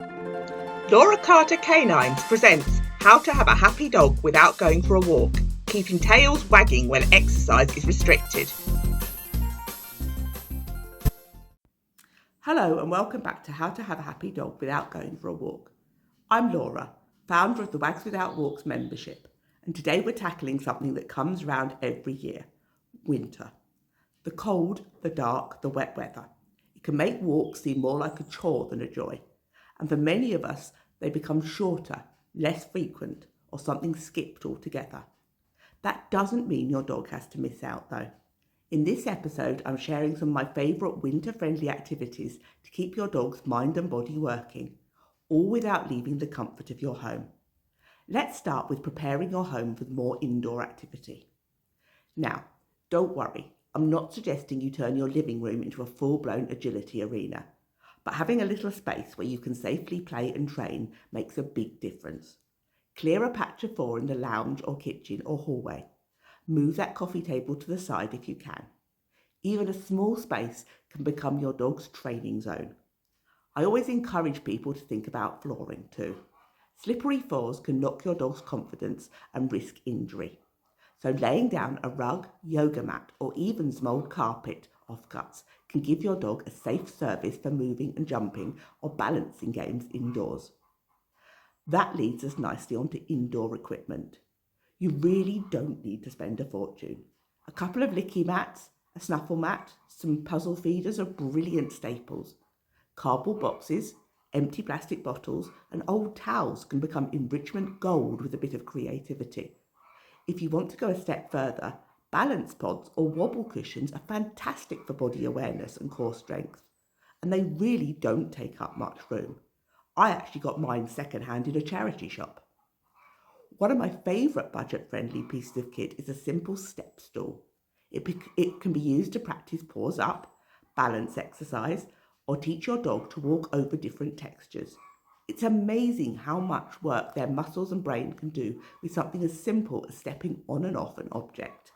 Laura Carter Canines presents How to Have a Happy Dog Without Going for a Walk, keeping tails wagging when exercise is restricted. Hello and welcome back to How to Have a Happy Dog Without Going for a Walk. I'm Laura, founder of the Wags Without Walks membership, and today we're tackling something that comes around every year, winter. The cold, the dark, the wet weather. It can make walks seem more like a chore than a joy, and for many of us they become shorter, less frequent, or something skipped altogether. That doesn't mean your dog has to miss out though. In this episode, I'm sharing some of my favourite winter-friendly activities to keep your dog's mind and body working, all without leaving the comfort of your home. Let's start with preparing your home for more indoor activity. Now, don't worry, I'm not suggesting you turn your living room into a full-blown agility arena, but having a little space where you can safely play and train makes a big difference. Clear a patch of floor in the lounge or kitchen or hallway. Move that coffee table to the side if you can. Even a small space can become your dog's training zone. I always encourage people to think about flooring too. Slippery floors can knock your dog's confidence and risk injury. So laying down a rug, yoga mat, or even mould carpet offcuts can give your dog a safe service for moving and jumping or balancing games indoors. That leads us nicely onto indoor equipment. You really don't need to spend a fortune. A couple of licky mats, a snuffle mat, some puzzle feeders are brilliant staples. Cardboard boxes, empty plastic bottles, and old towels can become enrichment gold with a bit of creativity. If you want to go a step further, balance pods or wobble cushions are fantastic for body awareness and core strength, and they really don't take up much room. I actually got mine secondhand in a charity shop. One of my favourite budget-friendly pieces of kit is a simple step stool. It can be used to practice paws up, balance exercise, or teach your dog to walk over different textures. It's amazing how much work their muscles and brain can do with something as simple as stepping on and off an object.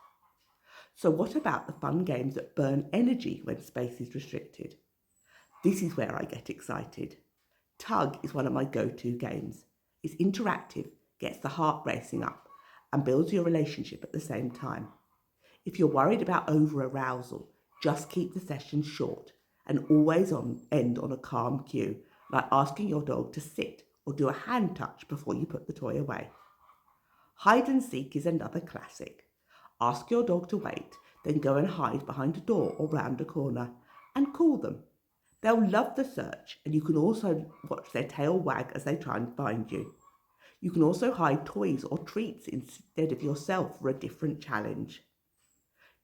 So what about the fun games that burn energy when space is restricted? This is where I get excited. Tug is one of my go-to games. It's interactive, gets the heart racing up, and builds your relationship at the same time. If you're worried about over-arousal, just keep the session short and always end on a calm cue, like asking your dog to sit or do a hand touch before you put the toy away. Hide and seek is another classic. Ask your dog to wait, then go and hide behind a door or round a corner and call them. They'll love the search, and you can also watch their tail wag as they try and find you. You can also hide toys or treats instead of yourself for a different challenge.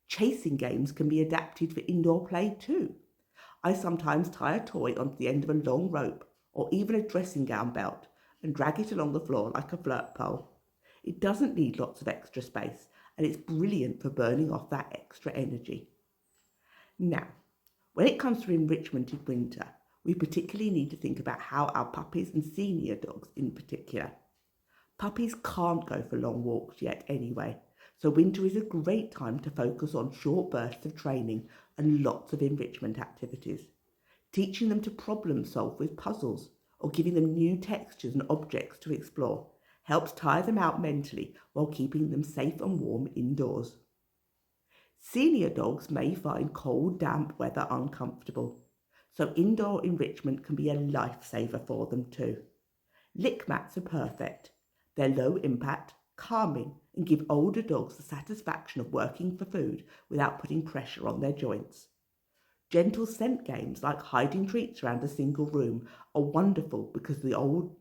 Chasing games can be adapted for indoor play too. I sometimes tie a toy onto the end of a long rope or even a dressing gown belt and drag it along the floor like a flirt pole. It doesn't need lots of extra space, and it's brilliant for burning off that extra energy. Now, when it comes to enrichment in winter, we particularly need to think about how our puppies and senior dogs in particular. Puppies can't go for long walks yet anyway, so winter is a great time to focus on short bursts of training and lots of enrichment activities. Teaching them to problem solve with puzzles or giving them new textures and objects to explore helps tire them out mentally while keeping them safe and warm indoors. Senior dogs may find cold, damp weather uncomfortable, so indoor enrichment can be a lifesaver for them too. Lick mats are perfect. They're low impact, calming, and give older dogs the satisfaction of working for food without putting pressure on their joints. Gentle scent games like hiding treats around a single room are wonderful because the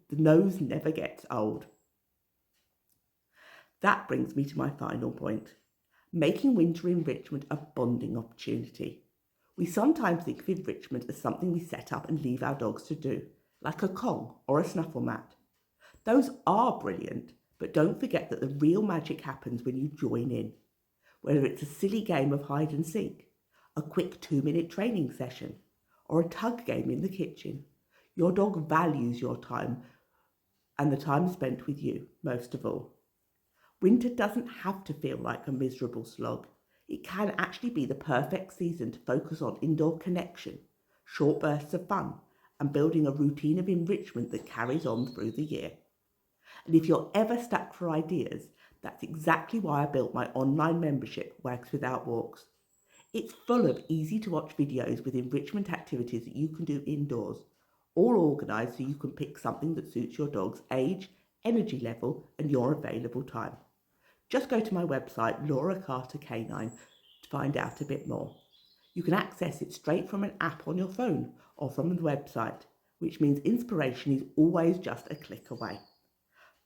nose never gets old. That brings me to my final point. Making winter enrichment a bonding opportunity. We sometimes think of enrichment as something we set up and leave our dogs to do, like a Kong or a snuffle mat. Those are brilliant, but don't forget that the real magic happens when you join in. Whether it's a silly game of hide and seek, a quick 2-minute training session, or a tug game in the kitchen, your dog values your time and the time spent with you most of all. Winter doesn't have to feel like a miserable slog. It can actually be the perfect season to focus on indoor connection, short bursts of fun, and building a routine of enrichment that carries on through the year. And if you're ever stuck for ideas, that's exactly why I built my online membership, Wags Without Walks. It's full of easy-to-watch videos with enrichment activities that you can do indoors, all organised so you can pick something that suits your dog's age, energy level and your available time. Just go to my website, Laura Carter Canine, to find out a bit more. You can access it straight from an app on your phone or from the website, which means inspiration is always just a click away.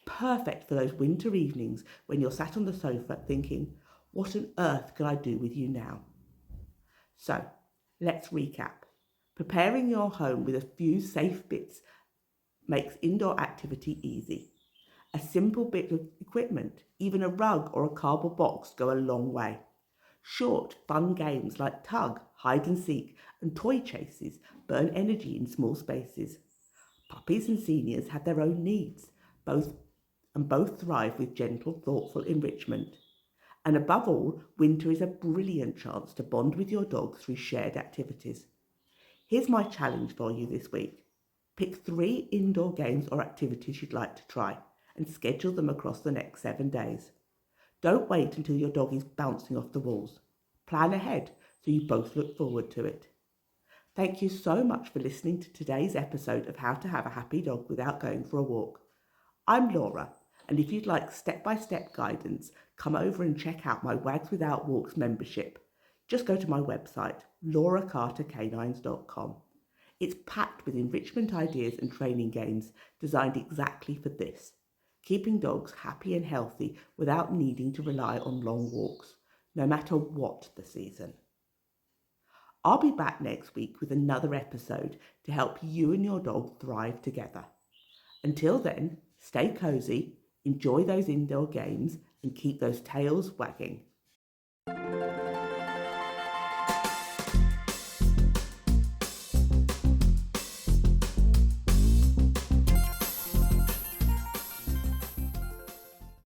Perfect for those winter evenings when you're sat on the sofa thinking, what on earth can I do with you now? So, let's recap. Preparing your home with a few safe bits makes indoor activity easy. A simple bit of equipment, even a rug or a cardboard box, go a long way. Short, fun games like tug, hide and seek, and toy chases burn energy in small spaces. Puppies and seniors have their own needs, both thrive with gentle, thoughtful enrichment. And above all, winter is a brilliant chance to bond with your dog through shared activities. Here's my challenge for you this week. Pick 3 indoor games or activities you'd like to try and schedule them across the next 7 days. Don't wait until your dog is bouncing off the walls. Plan ahead so you both look forward to it. Thank you so much for listening to today's episode of How to Have a Happy Dog Without Going for a Walk. I'm Laura, and if you'd like step-by-step guidance, come over and check out my Wags Without Walks membership. Just go to my website, lauracartercanines.com. It's packed with enrichment ideas and training games designed exactly for this, keeping dogs happy and healthy without needing to rely on long walks, no matter what the season. I'll be back next week with another episode to help you and your dog thrive together. Until then, stay cozy, enjoy those indoor games, and keep those tails wagging.